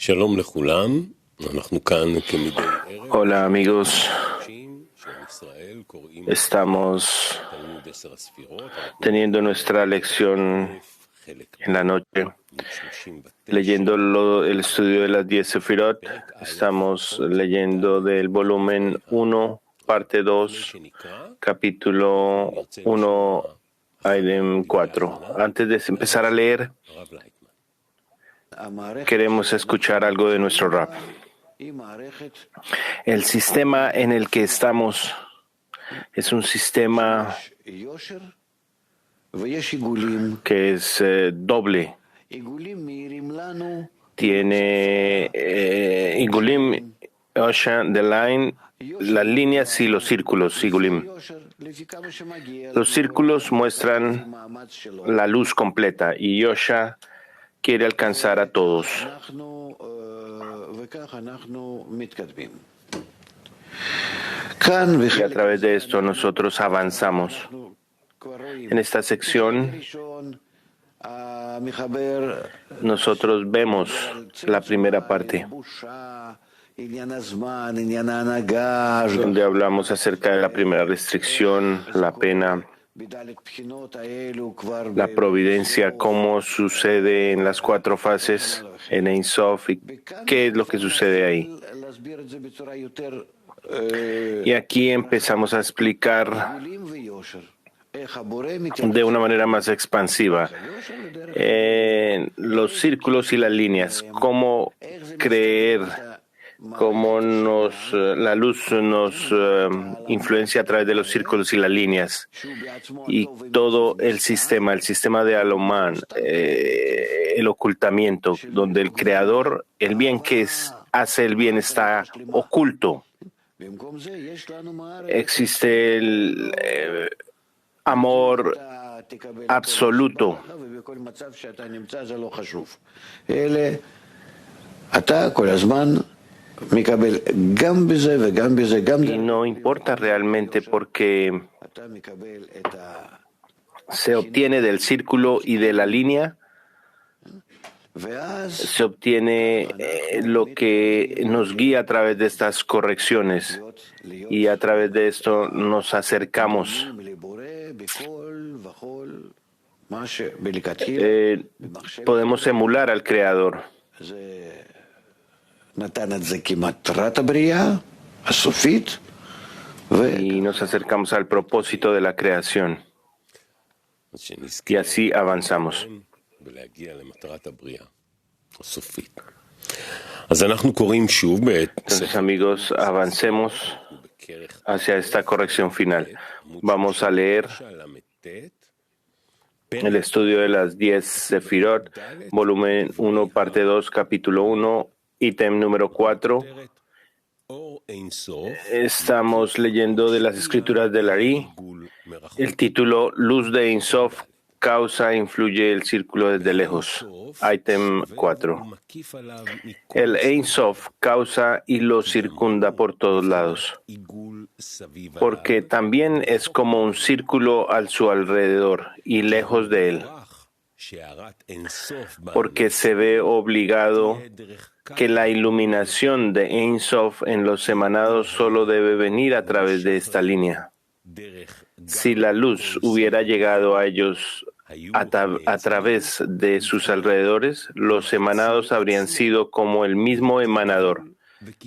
שלום לכולם, אנחנו כאן כמדי ערב. Hola amigos, ישראל קוראים estamos תלמוד 10 הספירות. teniendo nuestra lección חלק en la noche, 39. leyendo el estudio de las 10 Sefirot. Estamos leyendo del volumen 1, parte 2, capítulo 1, item 4. Antes de empezar a leer, הרב לייטמן. queremos escuchar algo de nuestro rap. El sistema en el que estamos es un sistema que es doble. Tiene Igulim, Osha, the line, las líneas y los círculos, Igulim. Los círculos muestran la luz completa y Yosha quiere alcanzar a todos. Y a través de esto nosotros avanzamos. En esta sección nosotros vemos la primera parte, donde hablamos acerca de la primera restricción, la pena, la providencia, cómo sucede en las 4 fases, en Ein Sof, y qué es lo que sucede ahí. Y aquí empezamos a explicar de una manera más expansiva los círculos y las líneas, cómo creer, cómo la luz nos influencia a través de los círculos y las líneas, y todo el sistema de Alomán, el ocultamiento, donde el creador, el bien que hace el bien está oculto. Existe el amor absoluto. Y no importa realmente porque se obtiene del círculo y de la línea, se obtiene lo que nos guía a través de estas correcciones, y a través de esto nos acercamos. Podemos emular al Creador. Y nos acercamos al propósito de la creación. Y así avanzamos. Entonces, amigos, avancemos hacia esta corrección final. Vamos a leer el estudio de las 10 Sefirot, volumen 1, parte 2, capítulo 1, ítem número 4. Estamos leyendo de las escrituras del Ari, el título Luz de Ein Sof, causa e influye el círculo desde lejos. Ítem 4. El Ein Sof causa y lo circunda por todos lados, porque también es como un círculo a su alrededor y lejos de él, porque se ve obligado que la iluminación de Ein Sof en los emanados solo debe venir a través de esta línea. Si la luz hubiera llegado a ellos a través de sus alrededores, los emanados habrían sido como el mismo emanador,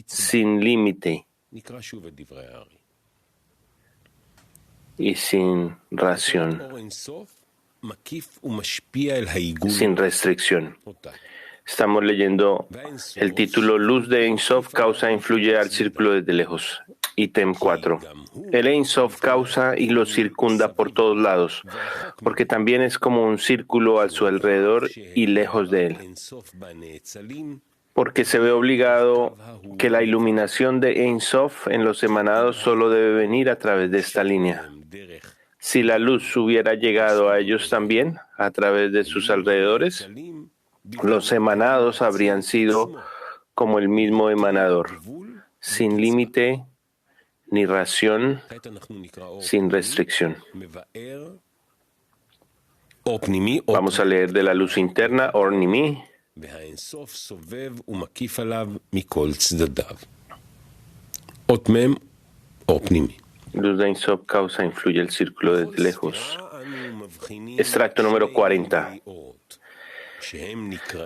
sin límite y sin ración, sin restricción. Estamos leyendo el título Luz de Ein Sof causa e influye al círculo desde lejos. Ítem 4. El Ein Sof causa y lo circunda por todos lados, porque también es como un círculo a su alrededor y lejos de él, porque se ve obligado que la iluminación de Ein Sof en los emanados solo debe venir a través de esta línea. Si la luz hubiera llegado a ellos también a través de sus alrededores, los emanados habrían sido como el mismo emanador, sin límite ni ración, sin restricción. Vamos a leer de la luz interna, Or Nimi, והאינסוף סובב ומקיף עליו מכל צדדיו. אות מ' אור פנימי. Luz de Ein Sof causa, influye el círculo desde lejos. Extracto número 40.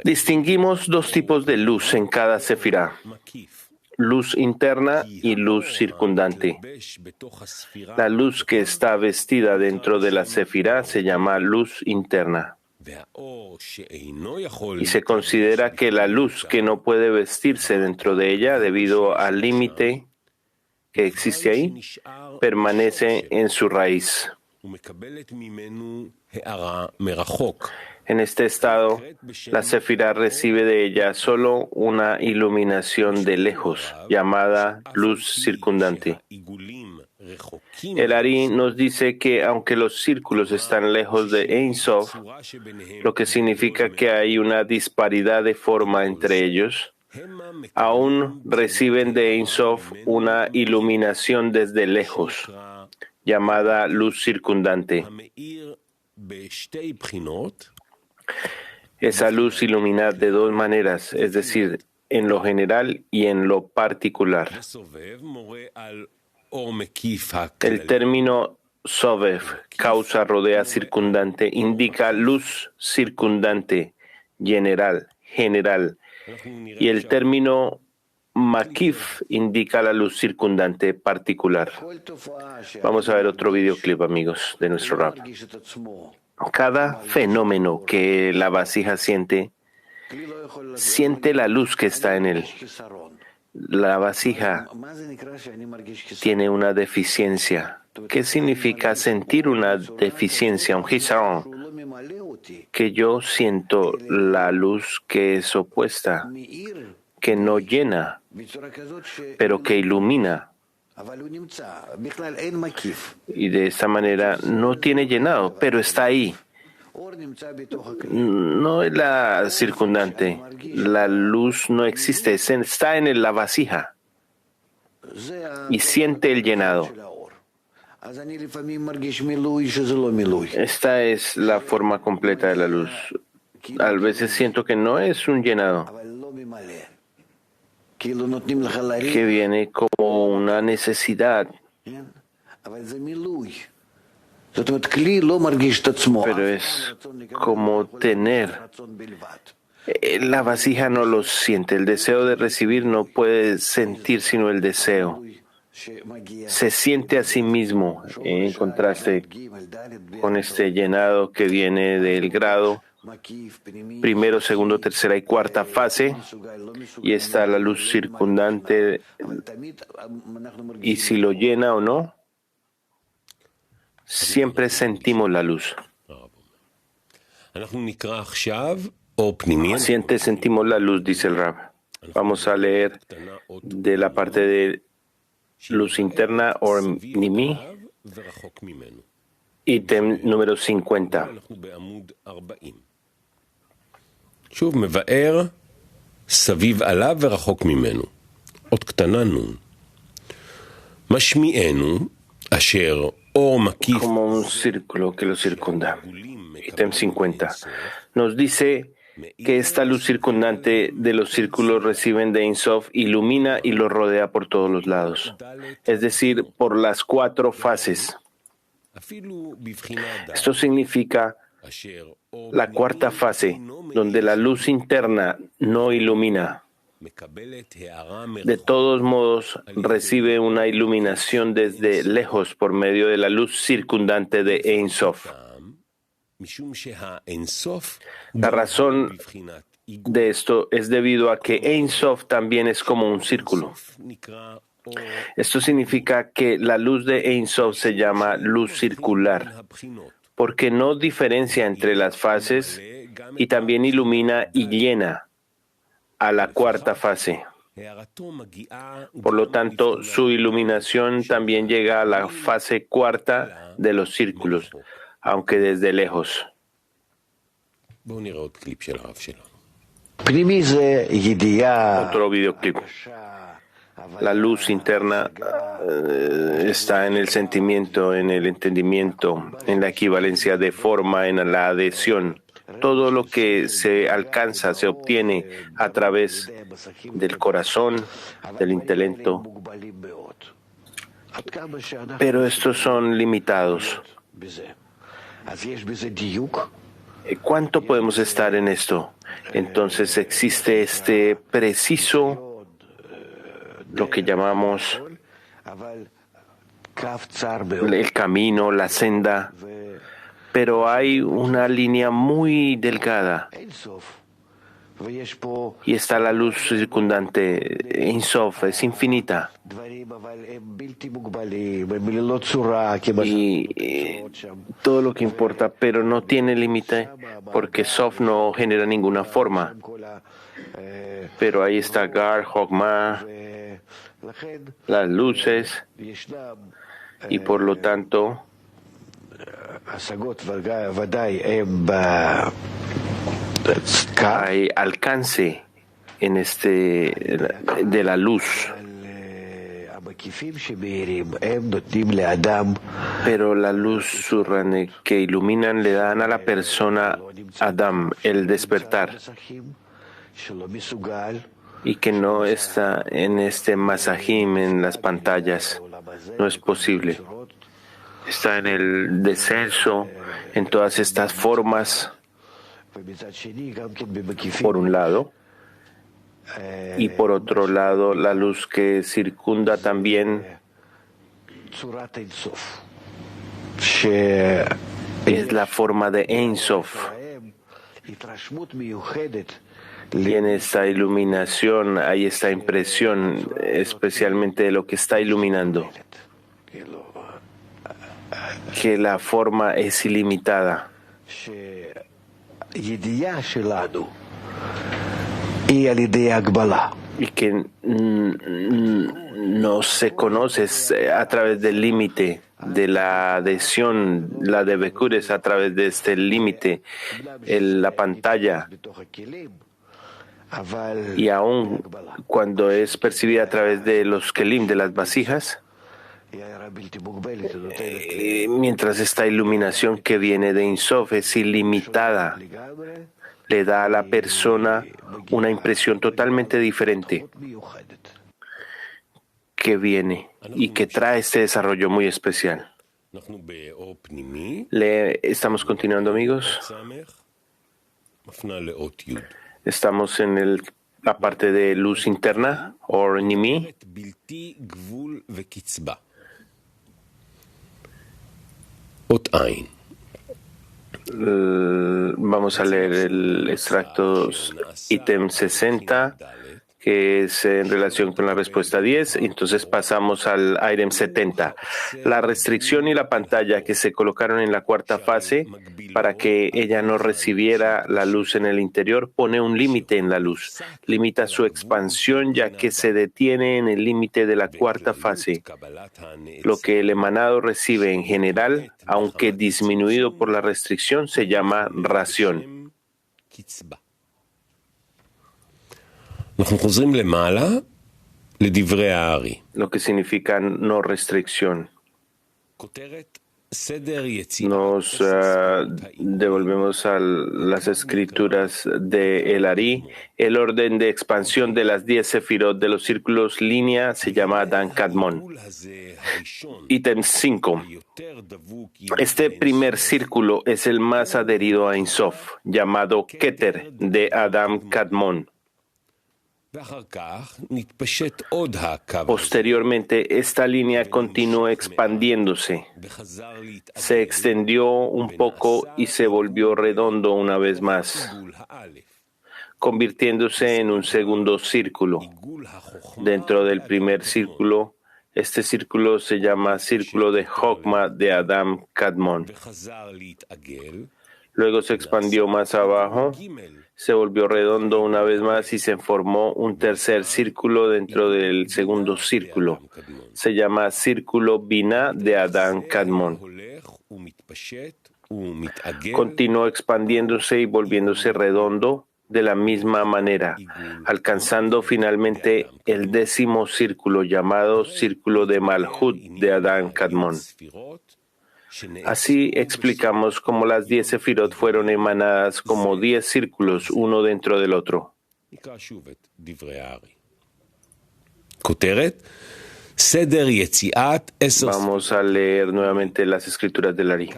Distinguimos dos tipos de luz en cada sefirá: luz interna y luz circundante. La luz que está vestida dentro de la sefirá se llama luz interna. Y se considera que la luz que no puede vestirse dentro de ella debido al límite que existe ahí, permanece en su raíz. En este estado, la sefirá recibe de ella solo una iluminación de lejos, llamada luz circundante. El Ari nos dice que aunque los círculos están lejos de Ein Sof, lo que significa que hay una disparidad de forma entre ellos, aún reciben de Ein Sof una iluminación desde lejos, llamada luz circundante. Esa luz ilumina de dos maneras, es decir, en lo general y en lo particular. El término Sovev, causa, rodea, circundante, indica luz circundante, general, y el término Makif indica la luz circundante particular. Vamos a ver otro videoclip, amigos, de nuestro rap. Cada fenómeno que la vasija siente la luz que está en él. La vasija tiene una deficiencia. ¿Qué significa sentir una deficiencia, un hisaron? Que yo siento la luz que es opuesta, que no llena, pero que ilumina. Y de esta manera no tiene llenado, pero está ahí. No es la circundante. La luz no existe, está en la vasija y siente el llenado. Esta es la forma completa de la luz. A veces siento que no es un llenado, que viene como una necesidad, pero es como tener. La vasija no lo siente. El deseo de recibir no puede sentir sino el deseo. Se siente a sí mismo, en contraste con este llenado que viene del grado primero, segundo, tercera y cuarta fase, y está la luz circundante, y si lo llena o no, siempre sentimos la luz. Sentimos la luz, dice el Rab. Vamos a leer de la parte de luz interna, or nimi, ítem número 50. שוב מבאר סביב עליו ורחוק ממנו. עוד קטנה נון. משמיענו אשר אור מקיף. Como un círculo que lo circunda. Ítem 50. Nos dice que esta luz circundante de los círculos reciben de Ein Sof ilumina y los rodea por todos los lados, es decir, por las 4 fases. Esto significa la cuarta fase, donde la luz interna no ilumina. De todos modos, recibe una iluminación desde lejos por medio de la luz circundante de Ein Sof. La razón de esto es debido a que Ein Sof también es como un círculo. Esto significa que la luz de Ein Sof se llama luz circular, porque no diferencia entre las fases y también ilumina y llena a la cuarta fase. Por lo tanto, su iluminación también llega a la fase cuarta de los círculos, aunque desde lejos. Otro videoclip. La luz interna está en el sentimiento, en el entendimiento, en la equivalencia de forma, en la adhesión, todo lo que se alcanza, se obtiene a través del corazón, del intelecto. Pero estos son limitados. ¿Cuánto podemos estar en esto? Entonces existe este preciso, lo que llamamos el camino, la senda, pero hay una línea muy delgada y está la luz circundante. Ein Sof es infinita y todo lo que importa, pero no tiene límite porque Sof no genera ninguna forma. Pero ahí está Gar, Hogma, las luces, y por lo tanto hay alcance en de la luz. Pero la luz surrane que iluminan le dan a la persona Adam el despertar, y que no está en este masajim, en las pantallas. No es posible. Está en el descenso, en todas estas formas, por un lado, y por otro lado, la luz que circunda también es la forma de Ein Sof. Y en esta iluminación hay esta impresión, especialmente de lo que está iluminando, que la forma es ilimitada. Y que no se conoce a través del límite de la adhesión, la de Bekures a través de este límite, la pantalla. Y aún cuando es percibida a través de los kelim, de las vasijas, mientras esta iluminación que viene de Ein Sof es ilimitada, le da a la persona una impresión totalmente diferente que viene y que trae este desarrollo muy especial. Estamos continuando, amigos. Estamos en la parte de luz interna, o Nimi. Vamos a leer el extracto ítem 60, que es en relación con la respuesta 10. Entonces pasamos al ítem 70. La restricción y la pantalla que se colocaron en la cuarta fase para que ella no recibiera la luz en el interior pone un límite en la luz. Limita su expansión ya que se detiene en el límite de la cuarta fase. Lo que el emanado recibe en general, aunque disminuido por la restricción, se llama ración. Lo que significa no restricción. Nos devolvemos a las escrituras de El Ari. El orden de expansión de las 10 sefirot de los círculos línea se llama Adán Kadmon. Ítem 5. Este primer círculo es el más adherido a Ein Sof, llamado Keter de Adán Kadmon. Posteriormente, esta línea continuó expandiéndose. Se extendió un poco y se volvió redondo una vez más, convirtiéndose en un segundo círculo. Dentro del primer círculo, este círculo se llama Círculo de Hokma de Adam Kadmon. Luego se expandió más abajo, se volvió redondo una vez más y se formó un tercer círculo dentro del segundo círculo. Se llama Círculo Binah de Adán Kadmon. Continuó expandiéndose y volviéndose redondo de la misma manera, alcanzando finalmente el 10º círculo llamado Círculo de Malhut de Adán Kadmon. Así explicamos cómo las 10 sefirot fueron emanadas como 10 círculos, uno dentro del otro. Vamos a leer nuevamente las escrituras del Ari.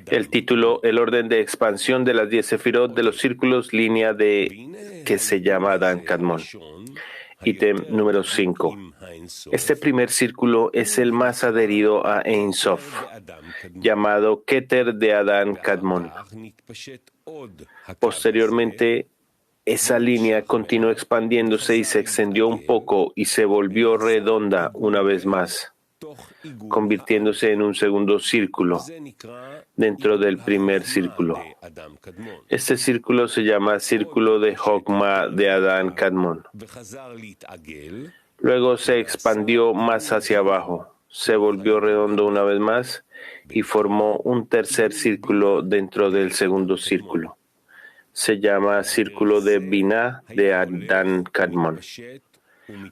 El título, el orden de expansión de las 10 sefirot de los círculos, línea de que se llama Adán Kadmon. Ítem número 5. Este primer círculo es el más adherido a Ein Sof, llamado Keter de Adán Kadmon. Posteriormente, esa línea continuó expandiéndose y se extendió un poco y se volvió redonda una vez más, convirtiéndose en un segundo círculo dentro del primer círculo. Este círculo se llama Círculo de Jokma de Adán Kadmon. Luego se expandió más hacia abajo, se volvió redondo una vez más y formó un tercer círculo dentro del segundo círculo. Se llama Círculo de Binah de Adán Kadmon.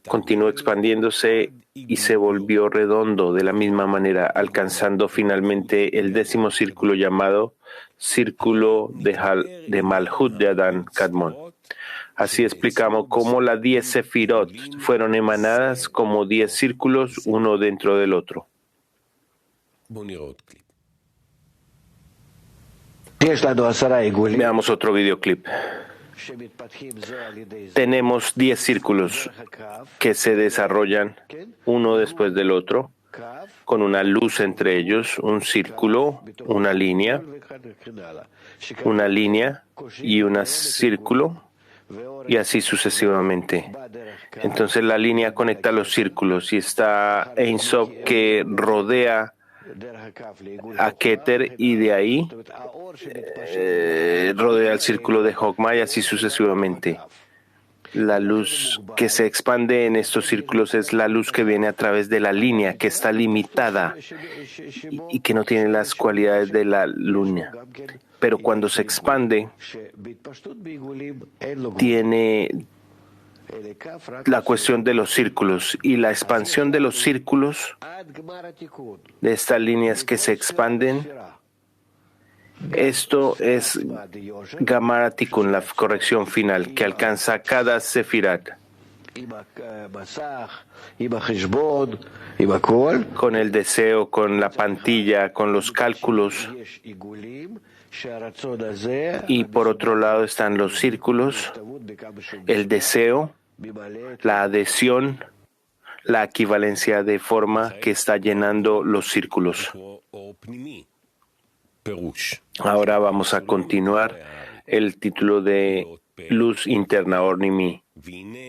Continuó expandiéndose y se volvió redondo de la misma manera, alcanzando finalmente el 10º círculo llamado Círculo de Malhut de Adán Kadmon. Así explicamos cómo las 10 sefirot fueron emanadas como 10 círculos, uno dentro del otro. Veamos otro videoclip. Tenemos 10 círculos que se desarrollan uno después del otro, con una luz entre ellos, un círculo, una línea y un círculo, y así sucesivamente. Entonces la línea conecta los círculos y está Ein Sof que rodea a Keter y de ahí rodea el círculo de Jokma y así sucesivamente. La luz que se expande en estos círculos es la luz que viene a través de la línea, que está limitada y que no tiene las cualidades de la luna. Pero cuando se expande, tiene la cuestión de los círculos y la expansión de los círculos, de estas líneas que se expanden. Esto es Gamara Tikkun, la corrección final, que alcanza cada sefirat. Con el deseo, con la pantilla, con los cálculos. Y por otro lado están los círculos, el deseo, la adhesión, la equivalencia de forma que está llenando los círculos. Ahora vamos a continuar el título de Luz Interna, Ornimi,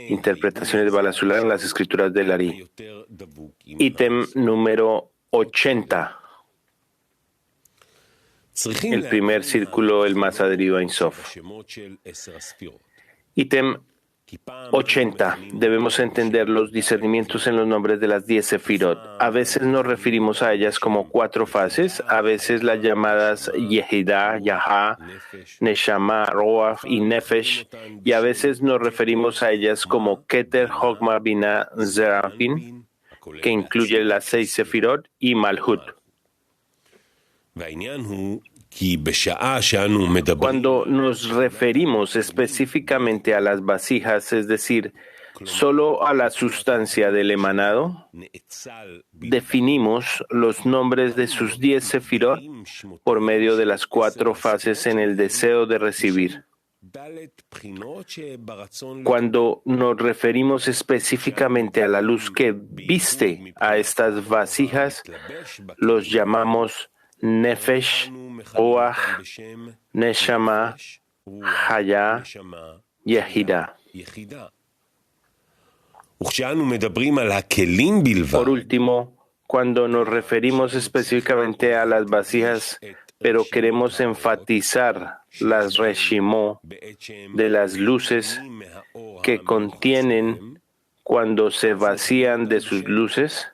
Interpretaciones de Balasula en las Escrituras del Ari. Ítem número 80. El primer círculo, el más adherido a Ein Sof. Ítem 80. Debemos entender los discernimientos en los nombres de las 10 sefirot. A veces nos referimos a ellas como 4 fases, a veces las llamadas Yehidah, Yahá, Neshama, Roach y Nefesh, y a veces nos referimos a ellas como Keter, Jokma, Binah, Zerapin, que incluye las 6 sefirot, y Malhut. Cuando nos referimos específicamente a las vasijas, es decir, solo a la sustancia del emanado, definimos los nombres de sus 10 sefirot por medio de las 4 fases en el deseo de recibir. Cuando nos referimos específicamente a la luz que viste a estas vasijas, los llamamos Nefesh, Ruach, Neshama, Haya, Yehidah. Por último, cuando nos referimos específicamente a las vasijas, pero queremos enfatizar las reshimó de las luces que contienen cuando se vacían de sus luces,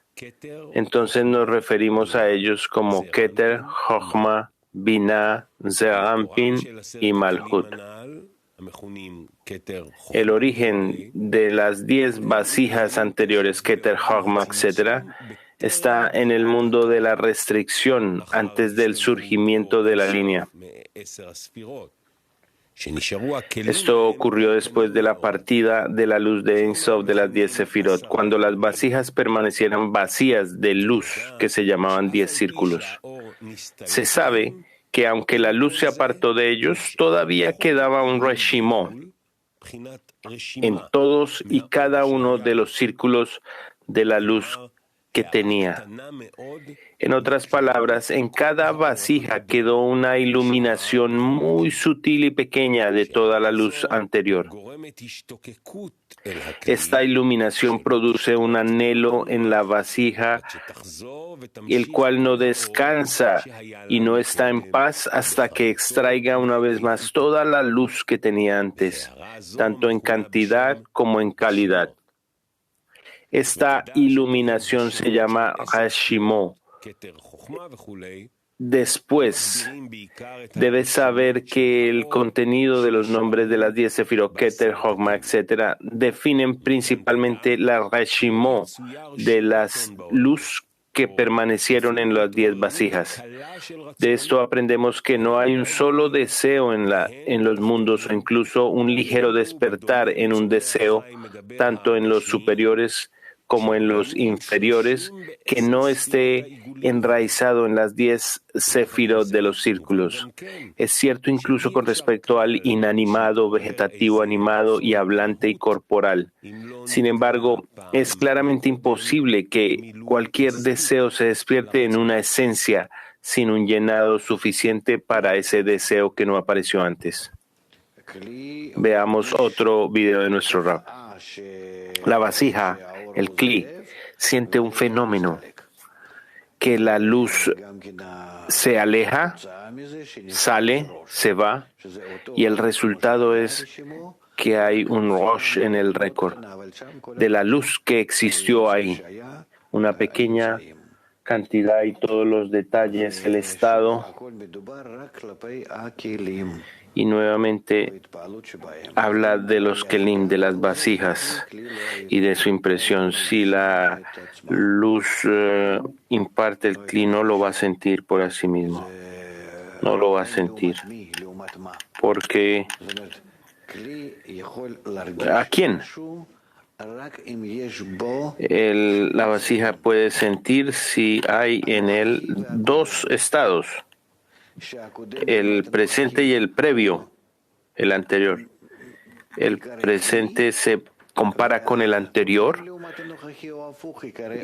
entonces nos referimos a ellos como Keter, Jokma, Binah, Zerampin y Malhut. El origen de las 10 vasijas anteriores, Keter, Jokma, etc., Está en el mundo de la restricción antes del surgimiento de la línea. Esto ocurrió después de la partida de la luz de Ein Sof de las 10 sefirot, cuando las vasijas permanecieran vacías de luz, que se llamaban 10 círculos. Se sabe que aunque la luz se apartó de ellos, todavía quedaba un reshimó en todos y cada uno de los círculos de la luz que tenía. En otras palabras, en cada vasija quedó una iluminación muy sutil y pequeña de toda la luz anterior. Esta iluminación produce un anhelo en la vasija, el cual no descansa y no está en paz hasta que extraiga una vez más toda la luz que tenía antes, tanto en cantidad como en calidad. Esta iluminación se llama Hashimó. Después, debes saber que el contenido de los nombres de las 10 sefirot, Keter, Chogma, etc., definen principalmente la Hashimó de las luz que permanecieron en las 10 vasijas. De esto aprendemos que no hay un solo deseo en los mundos, o incluso un ligero despertar en un deseo, tanto en los superiores como en los inferiores, que no esté enraizado en las 10 sefirot de los círculos. Es cierto incluso con respecto al inanimado, vegetativo, animado y hablante y corporal. Sin embargo, es claramente imposible que cualquier deseo se despierte en una esencia sin un llenado suficiente para ese deseo que no apareció antes. Veamos otro video de nuestro Rab. La vasija, el Kli, siente un fenómeno, que la luz se aleja, sale, se va, y el resultado es que hay un Rosh en el récord de la luz que existió ahí, una pequeña cantidad y todos los detalles, el estado. Y nuevamente habla de los kelim, de las vasijas y de su impresión. Si la luz imparte el kli, no lo va a sentir por sí mismo. No lo va a sentir. Porque ¿a quién? La vasija puede sentir si hay en él dos estados, el presente y el previo, el anterior. El presente se compara con el anterior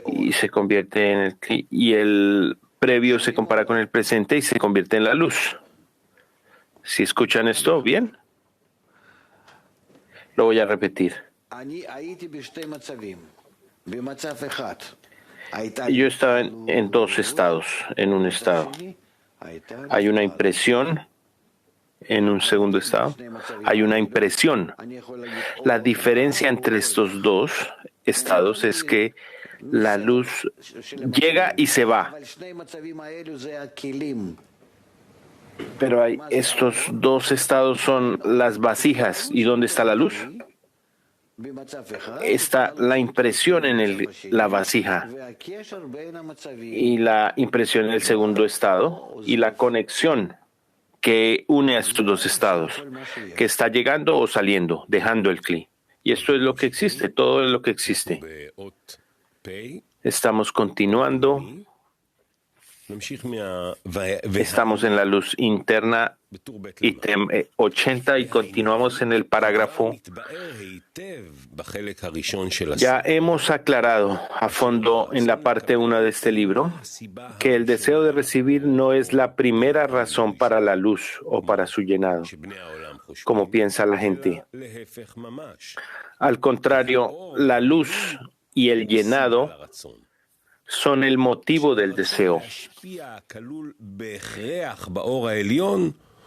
y se convierte en el Kli, y el previo se compara con el presente y se convierte en la luz. ¿Si escuchan esto bien? Lo voy a repetir. Yo estaba en dos estados, en un estado. Hay una impresión en un segundo estado. Hay una impresión. La diferencia entre estos dos estados es que la luz llega y se va. Pero estos dos estados son las vasijas. ¿Y dónde está la luz? Está la impresión en la vasija y la impresión en el segundo estado y la conexión que une a estos dos estados, que está llegando o saliendo, dejando el Kli. Y esto es lo que existe, todo es lo que existe. Estamos continuando. Estamos en la luz interna, ítem 80, y continuamos en el parágrafo. Ya hemos aclarado a fondo en la parte 1 de este libro que el deseo de recibir no es la primera razón para la luz o para su llenado, como piensa la gente. Al contrario, la luz y el llenado son el motivo del deseo.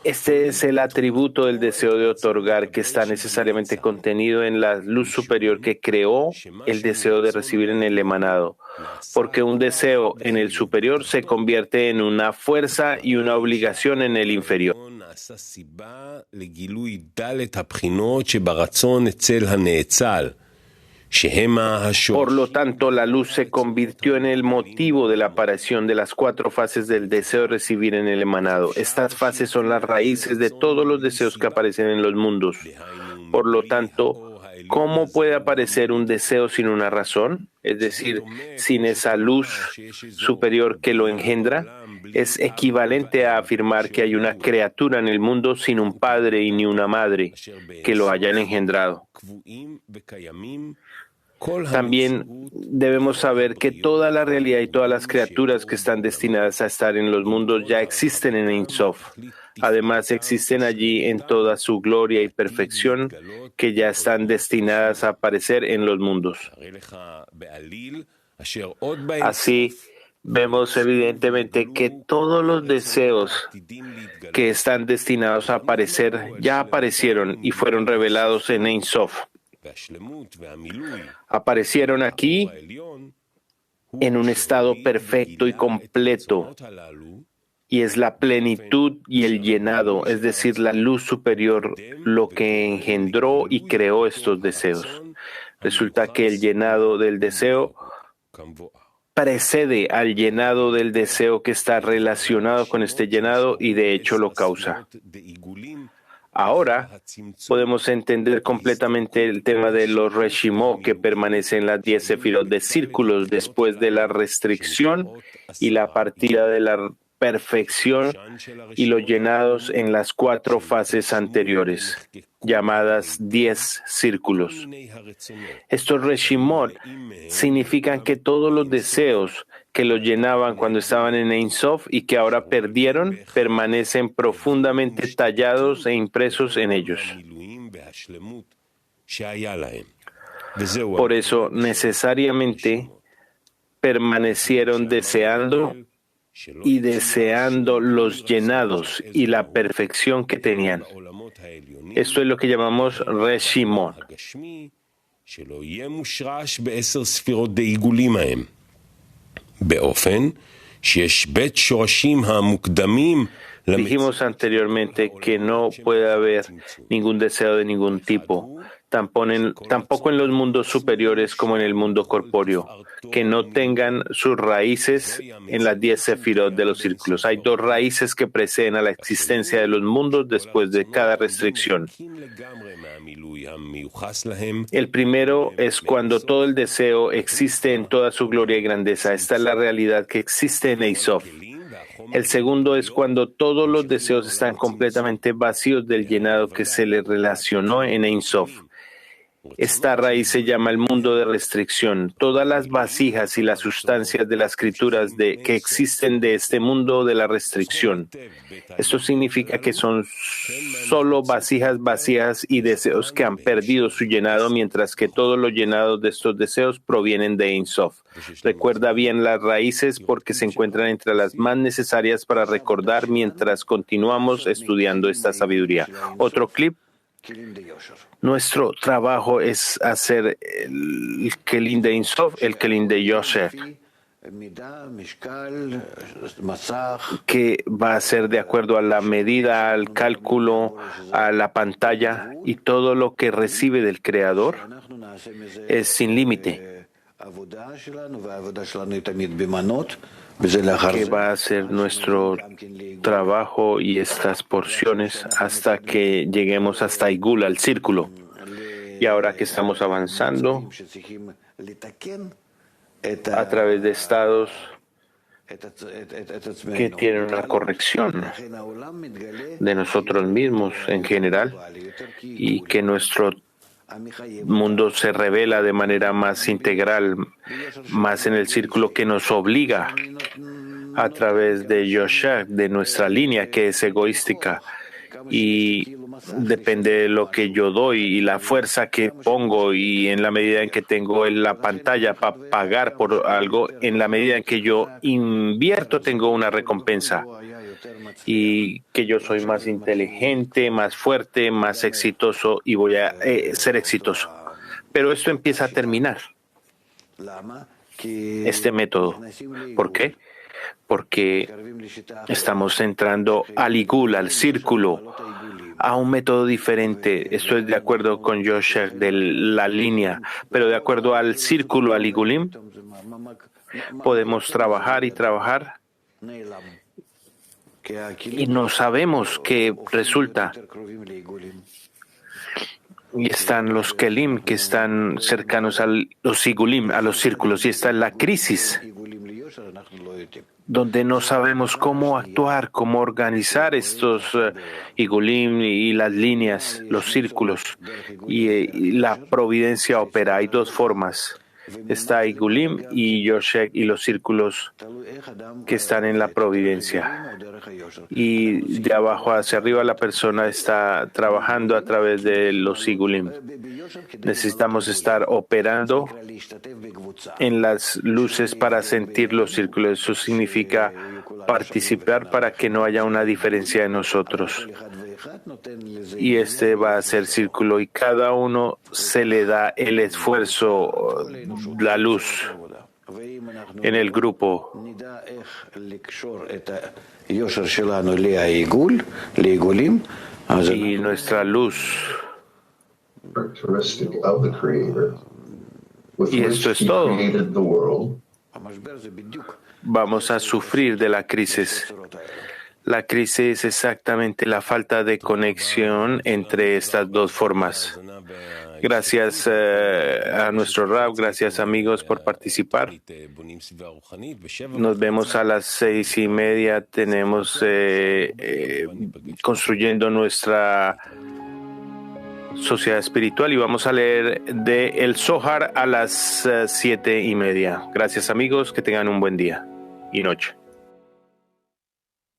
Este es el atributo del deseo de otorgar que está necesariamente contenido en la luz superior que creó el deseo de recibir en el emanado, porque un deseo en el superior se convierte en una fuerza y una obligación en el inferior. Por lo tanto, la luz se convirtió en el motivo de la aparición de las 4 fases del deseo de recibir en el emanado. Estas fases son las raíces de todos los deseos que aparecen en los mundos. Por lo tanto, ¿cómo puede aparecer un deseo sin una razón? Es decir, sin esa luz superior que lo engendra. Es equivalente a afirmar que hay una criatura en el mundo sin un padre y ni una madre que lo hayan engendrado. También debemos saber que toda la realidad y todas las criaturas que están destinadas a estar en los mundos ya existen en Ein Sof. Además, existen allí en toda su gloria y perfección que ya están destinadas a aparecer en los mundos. Así, vemos evidentemente que todos los deseos que están destinados a aparecer ya aparecieron y fueron revelados en Ein Sof. Aparecieron aquí en un estado perfecto y completo, y es la plenitud y el llenado, es decir, la luz superior, lo que engendró y creó estos deseos. Resulta que el llenado del deseo precede al llenado del deseo que está relacionado con este llenado y de hecho lo causa. Ahora podemos entender completamente el tema de los reshimot que permanecen en las 10 sefirot de círculos después de la restricción y la partida de la perfección y los llenados en las 4 fases anteriores, llamadas 10 círculos. Estos reshimot significan que todos los deseos que los llenaban cuando estaban en Ein Sof y que ahora perdieron, permanecen profundamente tallados e impresos en ellos. Por eso, necesariamente, permanecieron deseando y deseando los llenados y la perfección que tenían. Esto es lo que llamamos reshimot. Dijimos anteriormente que no puede haber ningún deseo de ningún tipo, tampoco en los mundos superiores como en el mundo corpóreo, que no tengan sus raíces en las 10 sefirot de los círculos. Hay 2 raíces que preceden a la existencia de los mundos después de cada restricción. El primero es cuando todo el deseo existe en toda su gloria y grandeza. Esta es la realidad que existe en Ein Sof. El segundo es cuando todos los deseos están completamente vacíos del llenado que se les relacionó en Ein Sof. Esta raíz se llama el mundo de restricción. Todas las vasijas y las sustancias de las escrituras que existen de este mundo de la restricción. Esto significa que son solo vasijas vacías y deseos que han perdido su llenado, mientras que todos los llenados de estos deseos provienen de Ein Sof. Recuerda bien las raíces porque se encuentran entre las más necesarias para recordar mientras continuamos estudiando esta sabiduría. Otro clip. Nuestro trabajo es hacer el Kelim de Ein Sof, el Kelim de Yosher, que va a ser de acuerdo a la medida, al cálculo, a la pantalla, y todo lo que recibe del Creador es sin límite, que va a ser nuestro trabajo y estas porciones hasta que lleguemos hasta Igul, al círculo. Y ahora que estamos avanzando a través de estados que tienen una corrección de nosotros mismos en general y que nuestro mundo se revela de manera más integral, más en el círculo que nos obliga a través de Yosher, de nuestra línea que es egoística y depende de lo que yo doy y la fuerza que pongo, y en la medida en que tengo en la pantalla para pagar por algo, en la medida en que yo invierto tengo una recompensa, y que yo soy más inteligente, más fuerte, más exitoso y voy a ser exitoso. Pero esto empieza a terminar. este método. ¿Por qué? Porque estamos entrando al igul, al círculo, a un método diferente. Estoy de acuerdo con Yosher de la línea, pero de acuerdo al círculo, al igulim, podemos trabajar y trabajar y no sabemos qué resulta. Y están los kelim que están cercanos a los igulim, a los círculos, y está la crisis, donde no sabemos cómo actuar, cómo organizar estos igulim y las líneas, los círculos. Y la providencia opera. Hay dos formas. Está igulim y yoshek y los círculos que están en la providencia. Y de abajo hacia arriba la persona está trabajando a través de los igulim. Necesitamos estar operando en las luces para sentir los círculos. Eso significa participar para que no haya una diferencia en nosotros. Y este va a ser círculo y cada uno se le da el esfuerzo, la luz en el grupo. Y nuestra luz. Y esto es todo. Vamos a sufrir de la crisis. La crisis es exactamente la falta de conexión entre estas dos formas. Gracias a nuestro Rab, gracias amigos por participar. Nos vemos a las 6:30. Tenemos construyendo nuestra sociedad espiritual y vamos a leer de El Zohar a las 7:30. Gracias amigos, que tengan un buen día y noche.